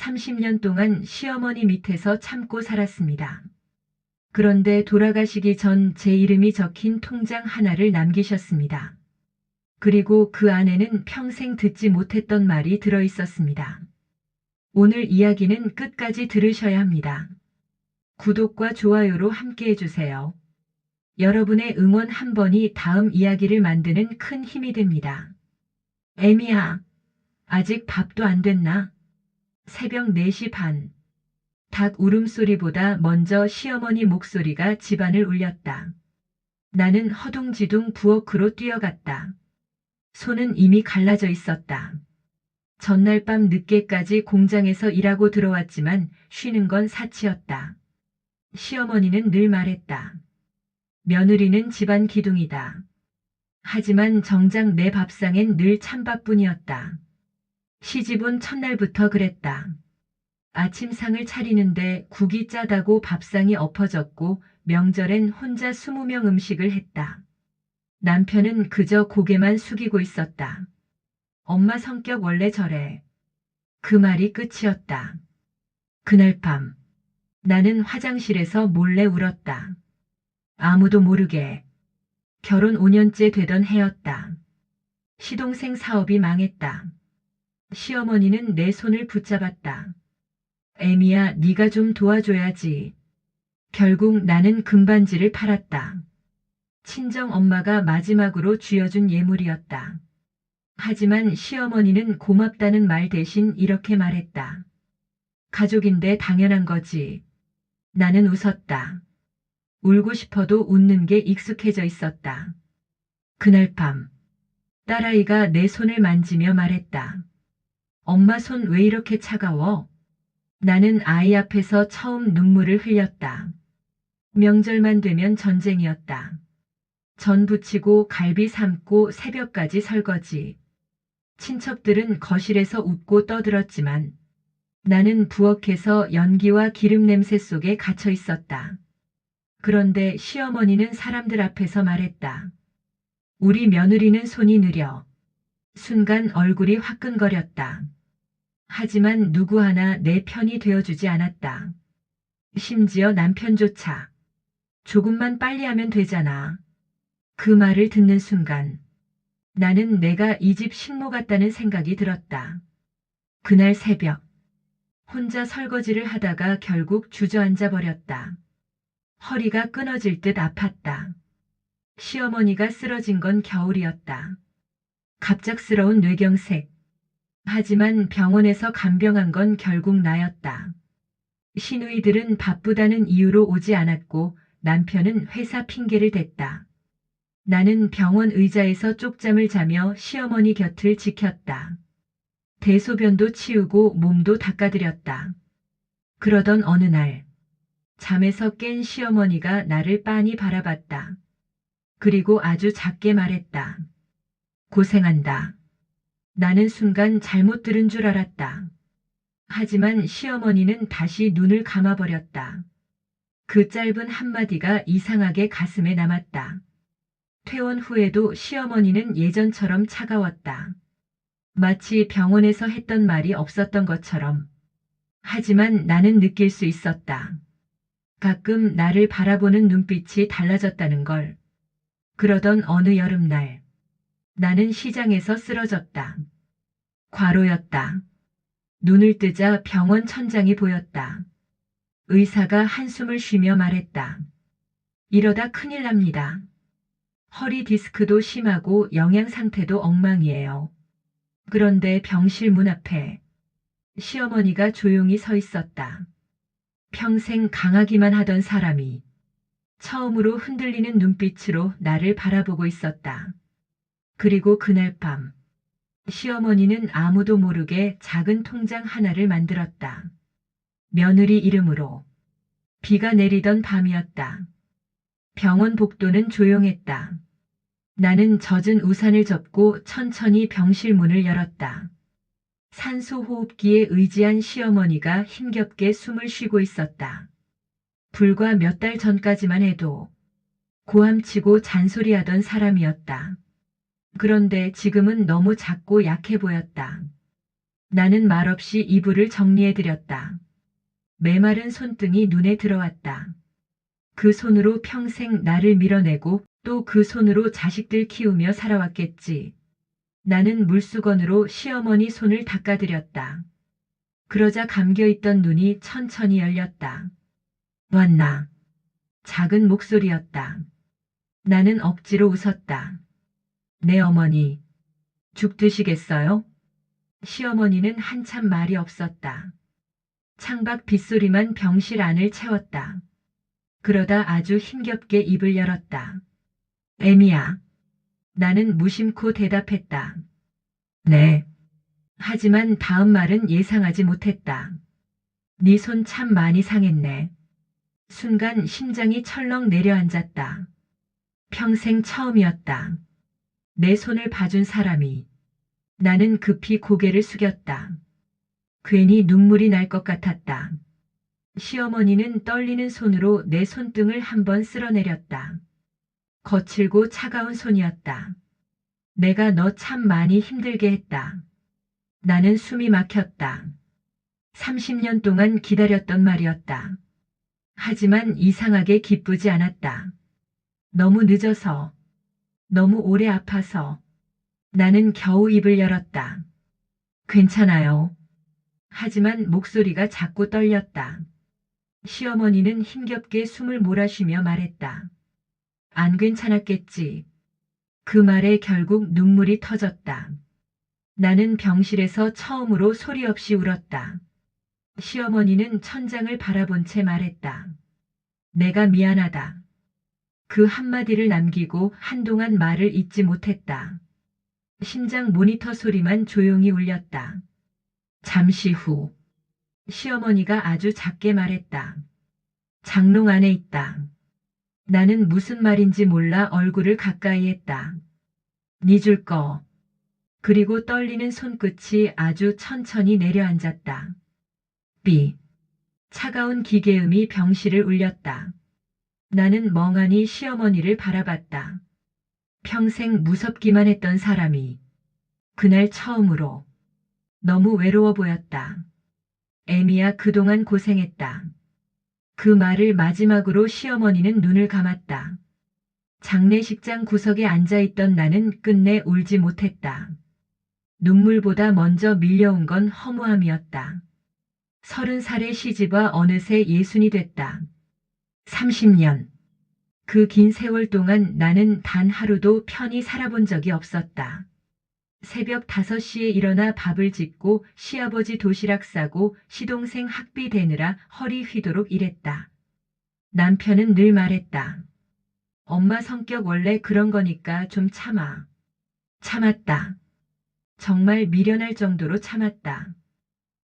30년 동안 시어머니 밑에서 참고 살았습니다. 그런데 돌아가시기 전 제 이름이 적힌 통장 하나를 남기셨습니다. 그리고 그 안에는 평생 듣지 못했던 말이 들어 있었습니다. 오늘 이야기는 끝까지 들으셔야 합니다. 구독과 좋아요로 함께 해주세요. 여러분의 응원 한 번이 다음 이야기를 만드는 큰 힘이 됩니다. 애미야, 아직 밥도 안 됐나? 새벽 4시 반. 닭 울음소리보다 먼저 시어머니 목소리가 집안을 울렸다. 나는 허둥지둥 부엌으로 뛰어갔다. 손은 이미 갈라져 있었다. 전날 밤 늦게까지 공장에서 일하고 들어왔지만 쉬는 건 사치였다. 시어머니는 늘 말했다. 며느리는 집안 기둥이다. 하지만 정작 내 밥상엔 늘 찬밥뿐이었다. 시집 온 첫날부터 그랬다. 아침상을 차리는데 국이 짜다고 밥상이 엎어졌고 명절엔 혼자 20명 음식을 했다. 남편은 그저 고개만 숙이고 있었다. 엄마 성격 원래 저래. 그 말이 끝이었다. 그날 밤 나는 화장실에서 몰래 울었다. 아무도 모르게. 결혼 5년째 되던 해였다. 시동생 사업이 망했다. 시어머니는 내 손을 붙잡았다. 애미야, 네가 좀 도와줘야지. 결국 나는 금반지를 팔았다. 친정 엄마가 마지막으로 쥐어준 예물이었다. 하지만 시어머니는 고맙다는 말 대신 이렇게 말했다. 가족인데 당연한 거지. 나는 웃었다. 울고 싶어도 웃는 게 익숙해져 있었다. 그날 밤, 딸아이가 내 손을 만지며 말했다. 엄마 손 왜 이렇게 차가워? 나는 아이 앞에서 처음 눈물을 흘렸다. 명절만 되면 전쟁이었다. 전 부치고 갈비 삶고 새벽까지 설거지. 친척들은 거실에서 웃고 떠들었지만 나는 부엌에서 연기와 기름 냄새 속에 갇혀 있었다. 그런데 시어머니는 사람들 앞에서 말했다. 우리 며느리는 손이 느려. 순간 얼굴이 화끈거렸다. 하지만 누구 하나 내 편이 되어주지 않았다. 심지어 남편조차. 조금만 빨리 하면 되잖아. 그 말을 듣는 순간 나는 내가 이 집 식모 같다는 생각이 들었다. 그날 새벽 혼자 설거지를 하다가 결국 주저앉아 버렸다. 허리가 끊어질 듯 아팠다. 시어머니가 쓰러진 건 겨울이었다. 갑작스러운 뇌경색. 하지만 병원에서 간병한 건 결국 나였다. 시누이들은 바쁘다는 이유로 오지 않았고 남편은 회사 핑계를 댔다. 나는 병원 의자에서 쪽잠을 자며 시어머니 곁을 지켰다. 대소변도 치우고 몸도 닦아드렸다. 그러던 어느 날 잠에서 깬 시어머니가 나를 빤히 바라봤다. 그리고 아주 작게 말했다. 고생한다. 나는 순간 잘못 들은 줄 알았다. 하지만 시어머니는 다시 눈을 감아버렸다. 그 짧은 한마디가 이상하게 가슴에 남았다. 퇴원 후에도 시어머니는 예전처럼 차가웠다. 마치 병원에서 했던 말이 없었던 것처럼. 하지만 나는 느낄 수 있었다. 가끔 나를 바라보는 눈빛이 달라졌다는 걸. 그러던 어느 여름날, 나는 시장에서 쓰러졌다. 과로였다. 눈을 뜨자 병원 천장이 보였다. 의사가 한숨을 쉬며 말했다. 이러다 큰일 납니다. 허리 디스크도 심하고 영양 상태도 엉망이에요. 그런데 병실 문 앞에 시어머니가 조용히 서 있었다. 평생 강하기만 하던 사람이 처음으로 흔들리는 눈빛으로 나를 바라보고 있었다. 그리고 그날 밤 시어머니는 아무도 모르게 작은 통장 하나를 만들었다. 며느리 이름으로. 비가 내리던 밤이었다. 병원 복도는 조용했다. 나는 젖은 우산을 접고 천천히 병실 문을 열었다. 산소 호흡기에 의지한 시어머니가 힘겹게 숨을 쉬고 있었다. 불과 몇 달 전까지만 해도 고함치고 잔소리하던 사람이었다. 그런데 지금은 너무 작고 약해 보였다. 나는 말없이 이불을 정리해드렸다. 메마른 손등이 눈에 들어왔다. 그 손으로 평생 나를 밀어내고 또 그 손으로 자식들 키우며 살아왔겠지. 나는 물수건으로 시어머니 손을 닦아드렸다. 그러자 감겨있던 눈이 천천히 열렸다. 왔나? 작은 목소리였다. 나는 억지로 웃었다. 네, 어머니. 죽 드시겠어요? 시어머니는 한참 말이 없었다. 창밖 빗소리만 병실 안을 채웠다. 그러다 아주 힘겹게 입을 열었다. 애미야. 나는 무심코 대답했다. 네. 하지만 다음 말은 예상하지 못했다. 네 손 참 많이 상했네. 순간 심장이 철렁 내려앉았다. 평생 처음이었다. 내 손을 봐준 사람이. 나는 급히 고개를 숙였다. 괜히 눈물이 날 것 같았다. 시어머니는 떨리는 손으로 내 손등을 한번 쓸어내렸다. 거칠고 차가운 손이었다. 내가 너 참 많이 힘들게 했다. 나는 숨이 막혔다. 30년 동안 기다렸던 말이었다. 하지만 이상하게 기쁘지 않았다. 너무 늦어서, 너무 오래 아파서. 나는 겨우 입을 열었다. 괜찮아요. 하지만 목소리가 자꾸 떨렸다. 시어머니는 힘겹게 숨을 몰아쉬며 말했다. 안 괜찮았겠지. 그 말에 결국 눈물이 터졌다. 나는 병실에서 처음으로 소리 없이 울었다. 시어머니는 천장을 바라본 채 말했다. 내가 미안하다. 그 한마디를 남기고 한동안 말을 잇지 못했다. 심장 모니터 소리만 조용히 울렸다. 잠시 후 시어머니가 아주 작게 말했다. 장롱 안에 있다. 나는 무슨 말인지 몰라 얼굴을 가까이 했다. 니 줄 거. 그리고 떨리는 손끝이 아주 천천히 내려앉았다. 삐. 차가운 기계음이 병실을 울렸다. 나는 멍하니 시어머니를 바라봤다. 평생 무섭기만 했던 사람이 그날 처음으로 너무 외로워 보였다. 애미야, 그동안 고생했다. 그 말을 마지막으로 시어머니는 눈을 감았다. 장례식장 구석에 앉아있던 나는 끝내 울지 못했다. 눈물보다 먼저 밀려온 건 허무함이었다. 30살의 시집와 어느새 60이 됐다. 30년. 그 긴 세월 동안 나는 단 하루도 편히 살아본 적이 없었다. 새벽 5시에 일어나 밥을 짓고 시아버지 도시락 싸고 시동생 학비 대느라 허리 휘도록 일했다. 남편은 늘 말했다. 엄마 성격 원래 그런 거니까 좀 참아. 참았다. 정말 미련할 정도로 참았다.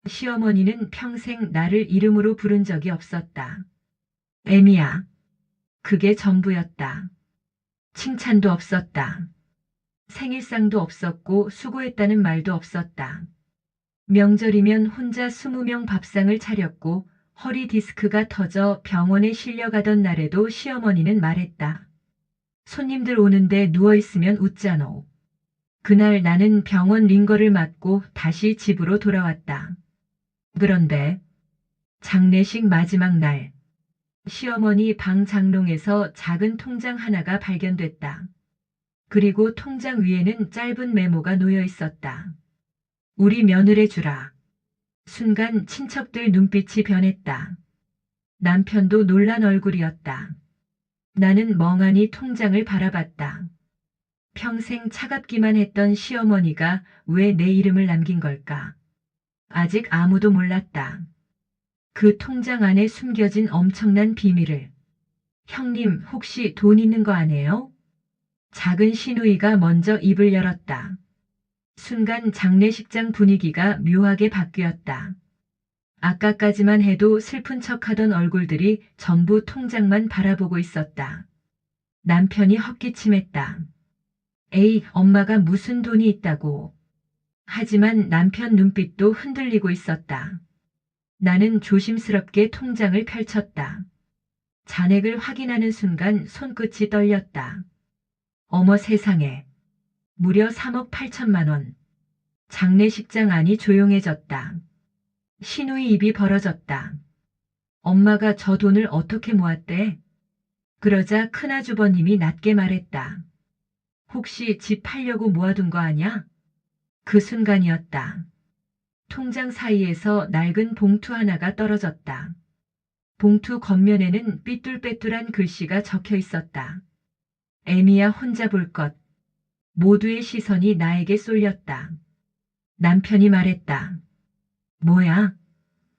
시어머니는 평생 나를 이름으로 부른 적이 없었다. 애미야. 그게 전부였다. 칭찬도 없었다. 생일상도 없었고 수고했다는 말도 없었다. 명절이면 혼자 20명 밥상을 차렸고 허리 디스크가 터져 병원에 실려가던 날에도 시어머니는 말했다. 손님들 오는데 누워있으면 웃잖아. 그날 나는 병원 링거를 맞고 다시 집으로 돌아왔다. 그런데 장례식 마지막 날 시어머니 방 장롱에서 작은 통장 하나가 발견됐다. 그리고 통장 위에는 짧은 메모가 놓여 있었다. 우리 며느리 주라. 순간 친척들 눈빛이 변했다. 남편도 놀란 얼굴이었다. 나는 멍하니 통장을 바라봤다. 평생 차갑기만 했던 시어머니가 왜 내 이름을 남긴 걸까? 아직 아무도 몰랐다. 그 통장 안에 숨겨진 엄청난 비밀을. 형님, 혹시 돈 있는 거 아니에요? 작은 시누이가 먼저 입을 열었다. 순간 장례식장 분위기가 묘하게 바뀌었다. 아까까지만 해도 슬픈 척하던 얼굴들이 전부 통장만 바라보고 있었다. 남편이 헛기침했다. 에이, 엄마가 무슨 돈이 있다고. 하지만 남편 눈빛도 흔들리고 있었다. 나는 조심스럽게 통장을 펼쳤다. 잔액을 확인하는 순간 손끝이 떨렸다. 어머 세상에. 무려 3억 8천만 원. 장례식장 안이 조용해졌다. 신우이 입이 벌어졌다. 엄마가 저 돈을 어떻게 모았대? 그러자 큰아주버님이 낮게 말했다. 혹시 집 팔려고 모아둔 거 아냐? 그 순간이었다. 통장 사이에서 낡은 봉투 하나가 떨어졌다. 봉투 겉면에는 삐뚤빼뚤한 글씨가 적혀 있었다. 애미야 혼자 볼 것. 모두의 시선이 나에게 쏠렸다. 남편이 말했다. 뭐야?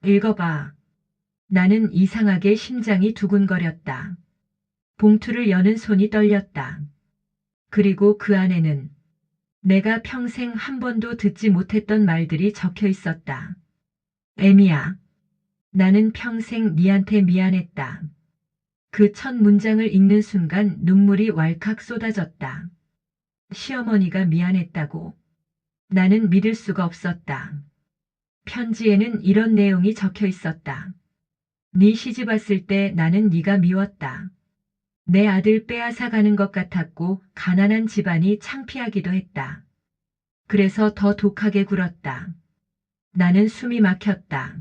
읽어봐. 나는 이상하게 심장이 두근거렸다. 봉투를 여는 손이 떨렸다. 그리고 그 안에는 내가 평생 한 번도 듣지 못했던 말들이 적혀 있었다. 애미야, 나는 평생 니한테 미안했다. 그 첫 문장을 읽는 순간 눈물이 왈칵 쏟아졌다. 시어머니가 미안했다고. 나는 믿을 수가 없었다. 편지에는 이런 내용이 적혀 있었다. 네 시집 왔을 때 나는 네가 미웠다. 내 아들 빼앗아 가는 것 같았고 가난한 집안이 창피하기도 했다. 그래서 더 독하게 굴었다. 나는 숨이 막혔다.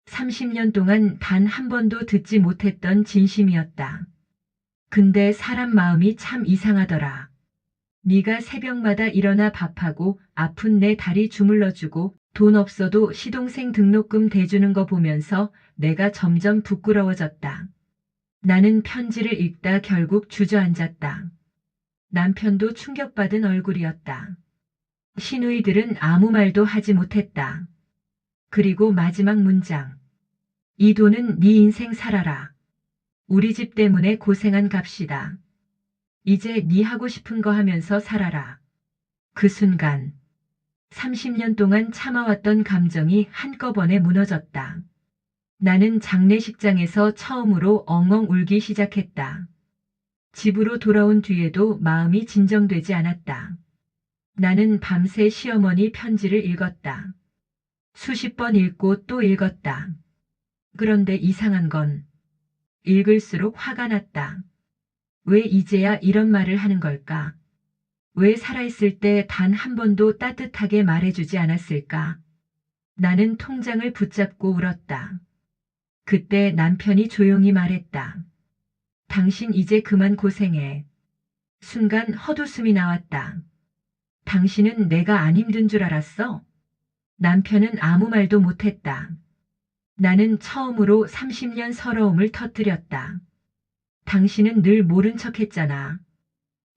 30년 동안 단 한 번도 듣지 못했던 진심이었다. 근데 사람 마음이 참 이상하더라. 네가 새벽마다 일어나 밥하고 아픈 내 다리 주물러주고 돈 없어도 시동생 등록금 대주는 거 보면서 내가 점점 부끄러워졌다. 나는 편지를 읽다 결국 주저앉았다. 남편도 충격받은 얼굴이었다. 시누이들은 아무 말도 하지 못했다. 그리고 마지막 문장. 이 돈은 네 인생 살아라. 우리 집 때문에 고생한 값이다. 이제 네 하고 싶은 거 하면서 살아라. 그 순간 30년 동안 참아왔던 감정이 한꺼번에 무너졌다. 나는 장례식장에서 처음으로 엉엉 울기 시작했다. 집으로 돌아온 뒤에도 마음이 진정되지 않았다. 나는 밤새 시어머니 편지를 읽었다. 수십 번 읽고 또 읽었다. 그런데 이상한 건 읽을수록 화가 났다. 왜 이제야 이런 말을 하는 걸까? 왜 살아있을 때 단 한 번도 따뜻하게 말해주지 않았을까? 나는 통장을 붙잡고 울었다. 그때 남편이 조용히 말했다. 당신 이제 그만 고생해. 순간 헛웃음이 나왔다. 당신은 내가 안 힘든 줄 알았어? 남편은 아무 말도 못했다. 나는 처음으로 30년 서러움을 터뜨렸다. 당신은 늘 모른 척 했잖아.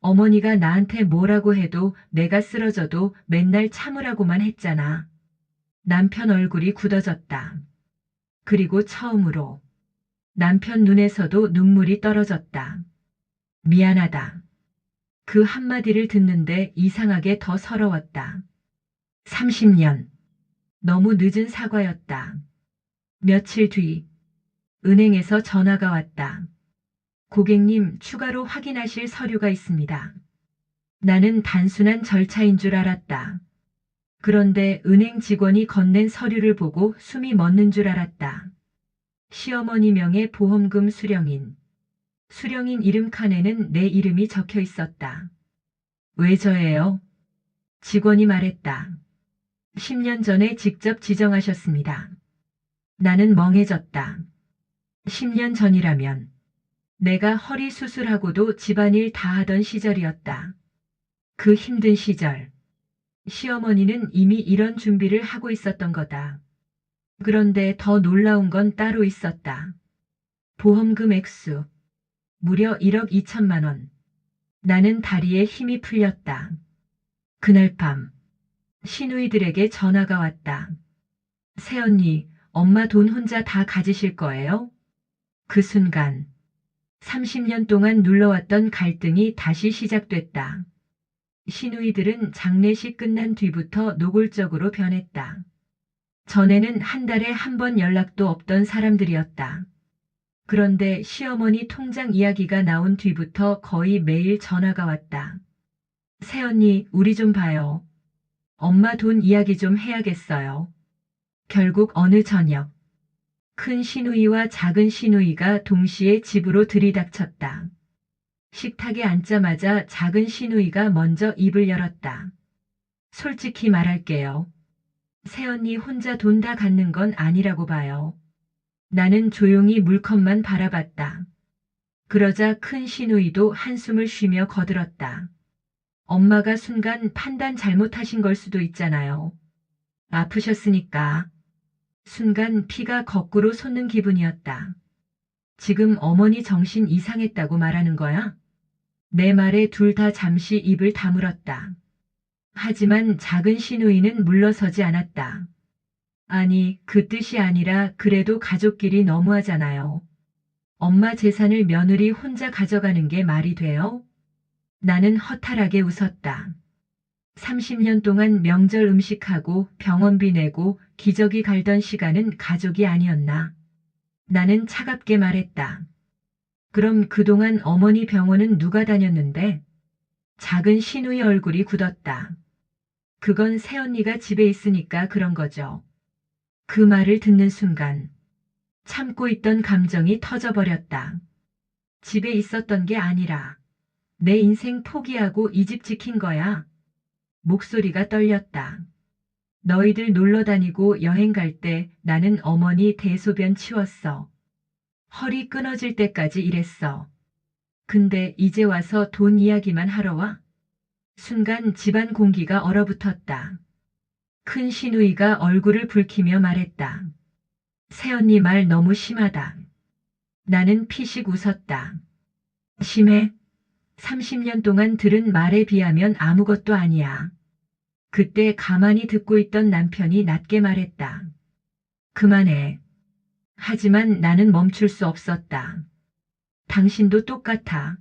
어머니가 나한테 뭐라고 해도 내가 쓰러져도 맨날 참으라고만 했잖아. 남편 얼굴이 굳어졌다. 그리고 처음으로 남편 눈에서도 눈물이 떨어졌다. 미안하다. 그 한마디를 듣는데 이상하게 더 서러웠다. 30년. 너무 늦은 사과였다. 며칠 뒤 은행에서 전화가 왔다. 고객님, 추가로 확인하실 서류가 있습니다. 나는 단순한 절차인 줄 알았다. 그런데 은행 직원이 건넨 서류를 보고 숨이 멎는 줄 알았다. 시어머니 명의 보험금 수령인. 수령인 이름 칸에는 내 이름이 적혀 있었다. 왜 저예요? 직원이 말했다. 10년 전에 직접 지정하셨습니다. 나는 멍해졌다. 10년 전이라면 내가 허리 수술하고도 집안일 다 하던 시절이었다. 그 힘든 시절. 시어머니는 이미 이런 준비를 하고 있었던 거다. 그런데 더 놀라운 건 따로 있었다. 보험금 액수. 무려 1억 2천만 원. 나는 다리에 힘이 풀렸다. 그날 밤 시누이들에게 전화가 왔다. 새언니, 엄마 돈 혼자 다 가지실 거예요? 그 순간 30년 동안 눌러왔던 갈등이 다시 시작됐다. 시누이들은 장례식 끝난 뒤부터 노골적으로 변했다. 전에는 한 달에 한 번 연락도 없던 사람들이었다. 그런데 시어머니 통장 이야기가 나온 뒤부터 거의 매일 전화가 왔다. 새언니, 우리 좀 봐요. 엄마 돈 이야기 좀 해야겠어요. 결국 어느 저녁, 큰 시누이와 작은 시누이가 동시에 집으로 들이닥쳤다. 식탁에 앉자마자 작은 시누이가 먼저 입을 열었다. 솔직히 말할게요. 새언니 혼자 돈 다 갖는 건 아니라고 봐요. 나는 조용히 물컵만 바라봤다. 그러자 큰 시누이도 한숨을 쉬며 거들었다. 엄마가 순간 판단 잘못하신 걸 수도 있잖아요. 아프셨으니까. 순간 피가 거꾸로 솟는 기분이었다. 지금 어머니 정신 이상했다고 말하는 거야? 내 말에 둘 다 잠시 입을 다물었다. 하지만 작은 시누이는 물러서지 않았다. 아니, 그 뜻이 아니라 그래도 가족끼리 너무하잖아요. 엄마 재산을 며느리 혼자 가져가는 게 말이 돼요? 나는 허탈하게 웃었다. 30년 동안 명절 음식하고 병원비 내고 기저귀 갈던 시간은 가족이 아니었나? 나는 차갑게 말했다. 그럼 그동안 어머니 병원은 누가 다녔는데? 작은 시누이 얼굴이 굳었다. 그건 새언니가 집에 있으니까 그런 거죠. 그 말을 듣는 순간 참고 있던 감정이 터져버렸다. 집에 있었던 게 아니라 내 인생 포기하고 이 집 지킨 거야. 목소리가 떨렸다. 너희들 놀러 다니고 여행 갈 때 나는 어머니 대소변 치웠어. 허리 끊어질 때까지 일했어. 근데 이제 와서 돈 이야기만 하러 와? 순간 집안 공기가 얼어붙었다. 큰 시누이가 얼굴을 붉히며 말했다. 새언니 말 너무 심하다. 나는 피식 웃었다. 심해? 30년 동안 들은 말에 비하면 아무것도 아니야. 그때 가만히 듣고 있던 남편이 낮게 말했다. 그만해. 하지만 나는 멈출 수 없었다. 당신도 똑같아.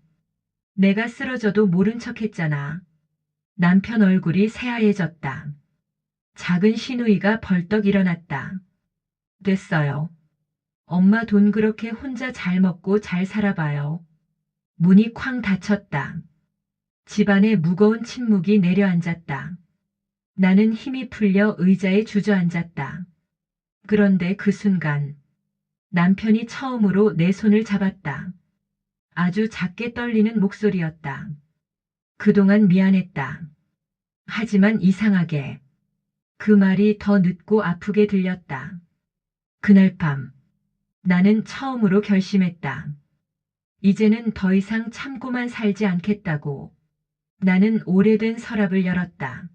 내가 쓰러져도 모른 척 했잖아. 남편 얼굴이 새하얘졌다. 작은 시누이가 벌떡 일어났다. 됐어요. 엄마 돈 그렇게 혼자 잘 먹고 잘 살아봐요. 문이 쾅 닫혔다. 집안에 무거운 침묵이 내려앉았다. 나는 힘이 풀려 의자에 주저앉았다. 그런데 그 순간 남편이 처음으로 내 손을 잡았다. 아주 작게 떨리는 목소리였다. 그동안 미안했다. 하지만 이상하게 그 말이 더 늦고 아프게 들렸다. 그날 밤 나는 처음으로 결심했다. 이제는 더 이상 참고만 살지 않겠다고. 나는 오래된 서랍을 열었다.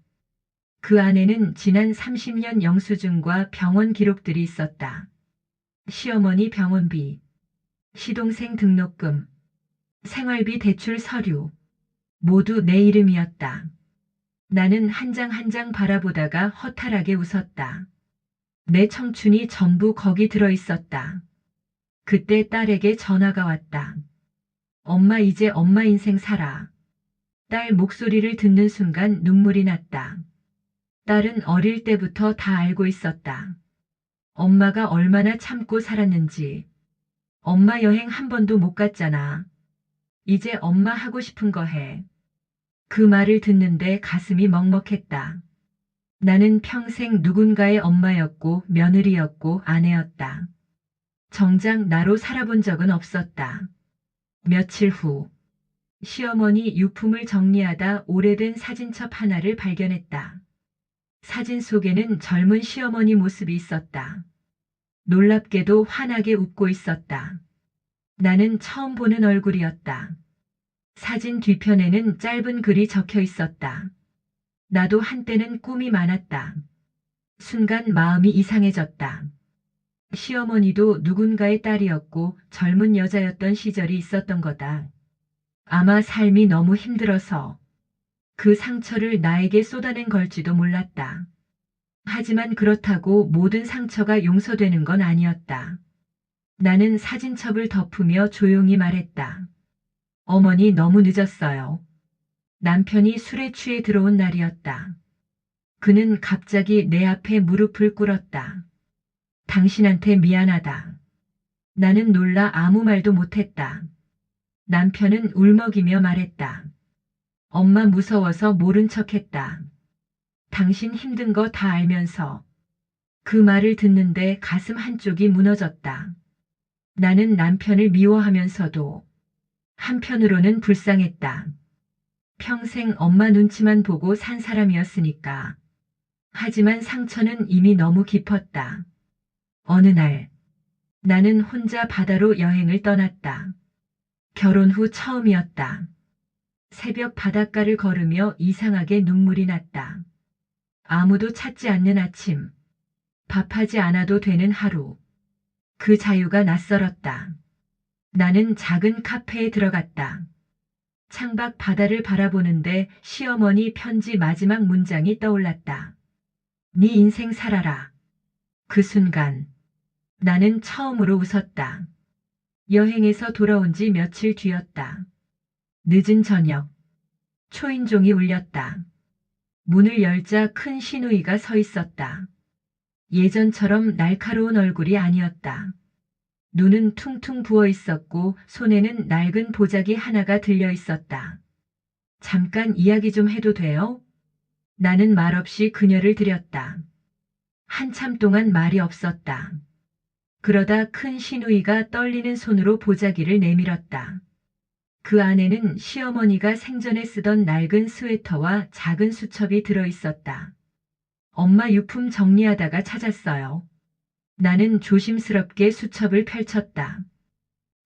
그 안에는 지난 30년 영수증과 병원 기록들이 있었다. 시어머니 병원비, 시동생 등록금, 생활비 대출 서류, 모두 내 이름이었다. 나는 한 장 한 장 바라보다가 허탈하게 웃었다. 내 청춘이 전부 거기 들어 있었다. 그때 딸에게 전화가 왔다. 엄마 이제 엄마 인생 살아. 딸 목소리를 듣는 순간 눈물이 났다. 딸은 어릴 때부터 다 알고 있었다. 엄마가 얼마나 참고 살았는지. 엄마 여행 한 번도 못 갔잖아. 이제 엄마 하고 싶은 거 해. 그 말을 듣는데 가슴이 먹먹했다. 나는 평생 누군가의 엄마였고 며느리였고 아내였다. 정작 나로 살아본 적은 없었다. 며칠 후 시어머니 유품을 정리하다 오래된 사진첩 하나를 발견했다. 사진 속에는 젊은 시어머니 모습이 있었다. 놀랍게도 환하게 웃고 있었다. 나는 처음 보는 얼굴이었다. 사진 뒤편에는 짧은 글이 적혀 있었다. 나도 한때는 꿈이 많았다. 순간 마음이 이상해졌다. 시어머니도 누군가의 딸이었고 젊은 여자였던 시절이 있었던 거다. 아마 삶이 너무 힘들어서 그 상처를 나에게 쏟아낸 걸지도 몰랐다. 하지만 그렇다고 모든 상처가 용서되는 건 아니었다. 나는 사진첩을 덮으며 조용히 말했다. 어머니 너무 늦었어요. 남편이 술에 취해 들어온 날이었다. 그는 갑자기 내 앞에 무릎을 꿇었다. 당신한테 미안하다. 나는 놀라 아무 말도 못했다. 남편은 울먹이며 말했다. 엄마 무서워서 모른 척했다. 당신 힘든 거 다 알면서. 그 말을 듣는데 가슴 한쪽이 무너졌다. 나는 남편을 미워하면서도 한편으로는 불쌍했다. 평생 엄마 눈치만 보고 산 사람이었으니까. 하지만 상처는 이미 너무 깊었다. 어느 날, 나는 혼자 바다로 여행을 떠났다. 결혼 후 처음이었다. 새벽 바닷가를 걸으며 이상하게 눈물이 났다. 아무도 찾지 않는 아침. 밥하지 않아도 되는 하루. 그 자유가 낯설었다. 나는 작은 카페에 들어갔다. 창밖 바다를 바라보는데 시어머니 편지 마지막 문장이 떠올랐다. 네 인생 살아라. 그 순간 나는 처음으로 웃었다. 여행에서 돌아온 지 며칠 뒤였다. 늦은 저녁. 초인종이 울렸다. 문을 열자 큰 시누이가 서 있었다. 예전처럼 날카로운 얼굴이 아니었다. 눈은 퉁퉁 부어 있었고 손에는 낡은 보자기 하나가 들려 있었다. 잠깐 이야기 좀 해도 돼요? 나는 말없이 그녀를 들였다. 한참 동안 말이 없었다. 그러다 큰 시누이가 떨리는 손으로 보자기를 내밀었다. 그 안에는 시어머니가 생전에 쓰던 낡은 스웨터와 작은 수첩이 들어 있었다. 엄마 유품 정리하다가 찾았어요. 나는 조심스럽게 수첩을 펼쳤다.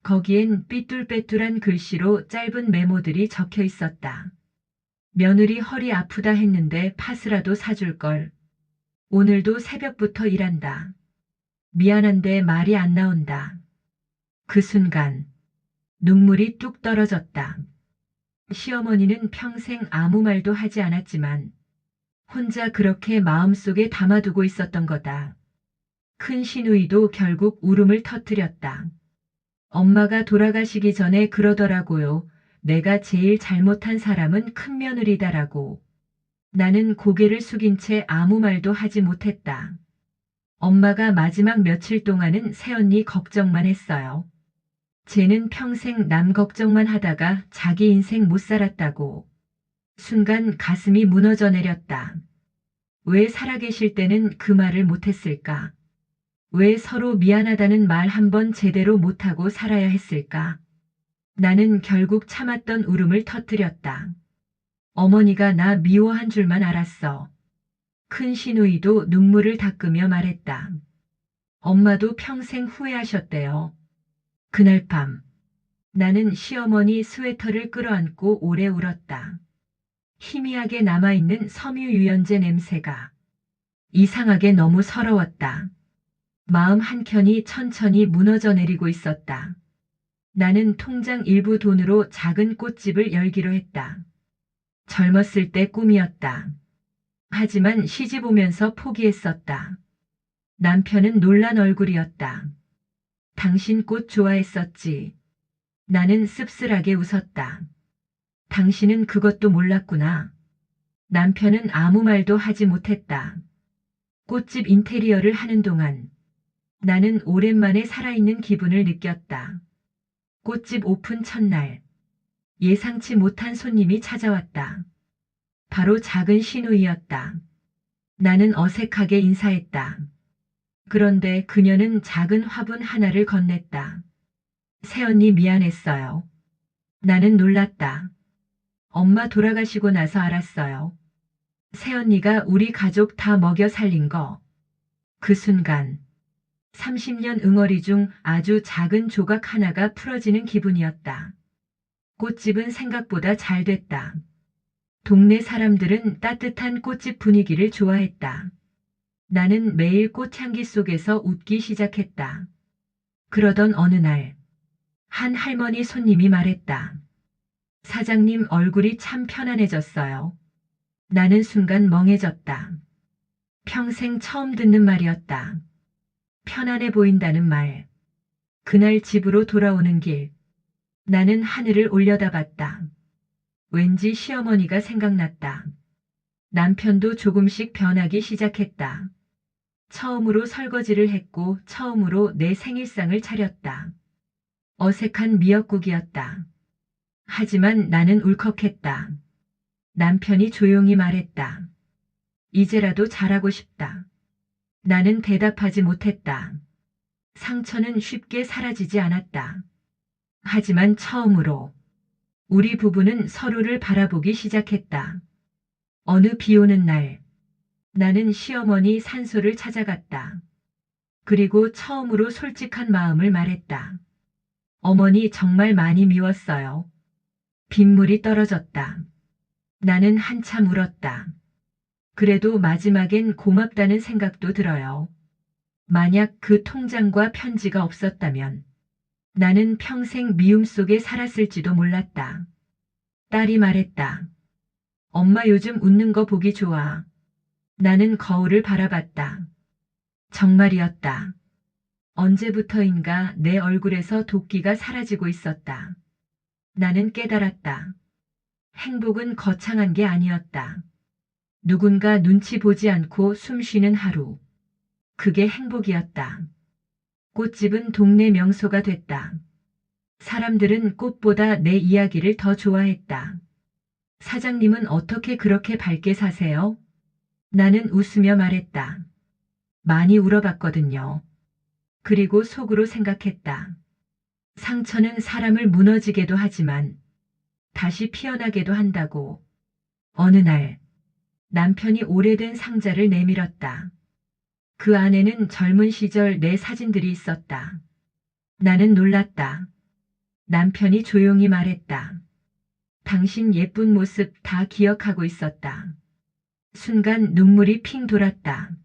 거기엔 삐뚤빼뚤한 글씨로 짧은 메모들이 적혀 있었다. 며느리 허리 아프다 했는데 파스라도 사줄 걸. 오늘도 새벽부터 일한다. 미안한데 말이 안 나온다. 그 순간 눈물이 뚝 떨어졌다. 시어머니는 평생 아무 말도 하지 않았지만 혼자 그렇게 마음속에 담아두고 있었던 거다. 큰 시누이도 결국 울음을 터뜨렸다. 엄마가 돌아가시기 전에 그러더라고요. 내가 제일 잘못한 사람은 큰며느리다라고. 나는 고개를 숙인 채 아무 말도 하지 못했다. 엄마가 마지막 며칠 동안은 새언니 걱정만 했어요. 쟤는 평생 남 걱정만 하다가 자기 인생 못 살았다고. 순간 가슴이 무너져 내렸다. 왜 살아계실 때는 그 말을 못했을까? 왜 서로 미안하다는 말 한 번 제대로 못하고 살아야 했을까? 나는 결국 참았던 울음을 터뜨렸다. 어머니가 나 미워한 줄만 알았어. 큰 시누이도 눈물을 닦으며 말했다. 엄마도 평생 후회하셨대요. 그날 밤, 나는 시어머니 스웨터를 끌어안고 오래 울었다. 희미하게 남아있는 섬유유연제 냄새가 이상하게 너무 서러웠다. 마음 한켠이 천천히 무너져 내리고 있었다. 나는 통장 일부 돈으로 작은 꽃집을 열기로 했다. 젊었을 때 꿈이었다. 하지만 시집 오면서 포기했었다. 남편은 놀란 얼굴이었다. 당신 꽃 좋아했었지. 나는 씁쓸하게 웃었다. 당신은 그것도 몰랐구나. 남편은 아무 말도 하지 못했다. 꽃집 인테리어를 하는 동안 나는 오랜만에 살아있는 기분을 느꼈다. 꽃집 오픈 첫날, 예상치 못한 손님이 찾아왔다. 바로 작은 시누이였다. 나는 어색하게 인사했다. 그런데 그녀는 작은 화분 하나를 건넸다. 새언니 미안했어요. 나는 놀랐다. 엄마 돌아가시고 나서 알았어요. 새언니가 우리 가족 다 먹여 살린 거. 그 순간 30년 응어리 중 아주 작은 조각 하나가 풀어지는 기분이었다. 꽃집은 생각보다 잘 됐다. 동네 사람들은 따뜻한 꽃집 분위기를 좋아했다. 나는 매일 꽃향기 속에서 웃기 시작했다. 그러던 어느 날, 한 할머니 손님이 말했다. 사장님 얼굴이 참 편안해졌어요. 나는 순간 멍해졌다. 평생 처음 듣는 말이었다. 편안해 보인다는 말. 그날 집으로 돌아오는 길, 나는 하늘을 올려다봤다. 왠지 시어머니가 생각났다. 남편도 조금씩 변하기 시작했다. 처음으로 설거지를 했고 처음으로 내 생일상을 차렸다. 어색한 미역국이었다. 하지만 나는 울컥했다. 남편이 조용히 말했다. 이제라도 잘하고 싶다. 나는 대답하지 못했다. 상처는 쉽게 사라지지 않았다. 하지만 처음으로 우리 부부는 서로를 바라보기 시작했다. 어느 비 오는 날, 나는 시어머니 산소를 찾아갔다. 그리고 처음으로 솔직한 마음을 말했다. 어머니 정말 많이 미웠어요. 빗물이 떨어졌다. 나는 한참 울었다. 그래도 마지막엔 고맙다는 생각도 들어요. 만약 그 통장과 편지가 없었다면 나는 평생 미움 속에 살았을지도 몰랐다. 딸이 말했다. 엄마 요즘 웃는 거 보기 좋아. 나는 거울을 바라봤다. 정말이었다. 언제부터인가 내 얼굴에서 도끼가 사라지고 있었다. 나는 깨달았다. 행복은 거창한 게 아니었다. 누군가 눈치 보지 않고 숨 쉬는 하루. 그게 행복이었다. 꽃집은 동네 명소가 됐다. 사람들은 꽃보다 내 이야기를 더 좋아했다. 사장님은 어떻게 그렇게 밝게 사세요? 나는 웃으며 말했다. 많이 울어봤거든요. 그리고 속으로 생각했다. 상처는 사람을 무너지게도 하지만 다시 피어나게도 한다고. 어느 날 남편이 오래된 상자를 내밀었다. 그 안에는 젊은 시절 내 사진들이 있었다. 나는 놀랐다. 남편이 조용히 말했다. 당신 예쁜 모습 다 기억하고 있었다. 순간 눈물이 핑 돌았다.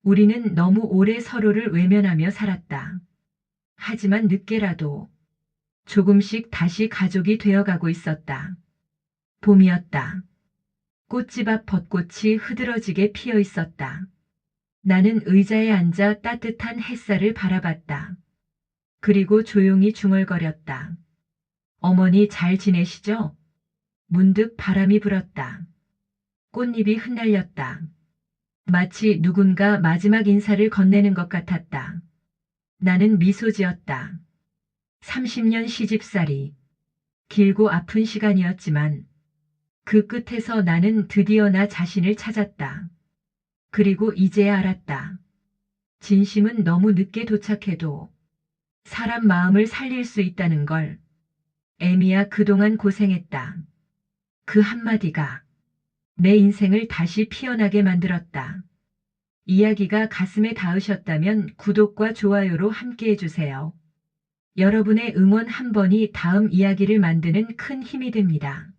우리는 너무 오래 서로를 외면하며 살았다. 하지만 늦게라도 조금씩 다시 가족이 되어가고 있었다. 봄이었다. 꽃집 앞 벚꽃이 흐드러지게 피어 있었다. 나는 의자에 앉아 따뜻한 햇살을 바라봤다. 그리고 조용히 중얼거렸다. 어머니 잘 지내시죠? 문득 바람이 불었다. 꽃잎이 흩날렸다. 마치 누군가 마지막 인사를 건네는 것 같았다. 나는 미소 지었다. 30년 시집살이. 길고 아픈 시간이었지만 그 끝에서 나는 드디어 나 자신을 찾았다. 그리고 이제야 알았다. 진심은 너무 늦게 도착해도 사람 마음을 살릴 수 있다는 걸. 에미야 그동안 고생했다. 그 한마디가 내 인생을 다시 피어나게 만들었다. 이야기가 가슴에 닿으셨다면 구독과 좋아요로 함께 해주세요. 여러분의 응원 한 번이 다음 이야기를 만드는 큰 힘이 됩니다.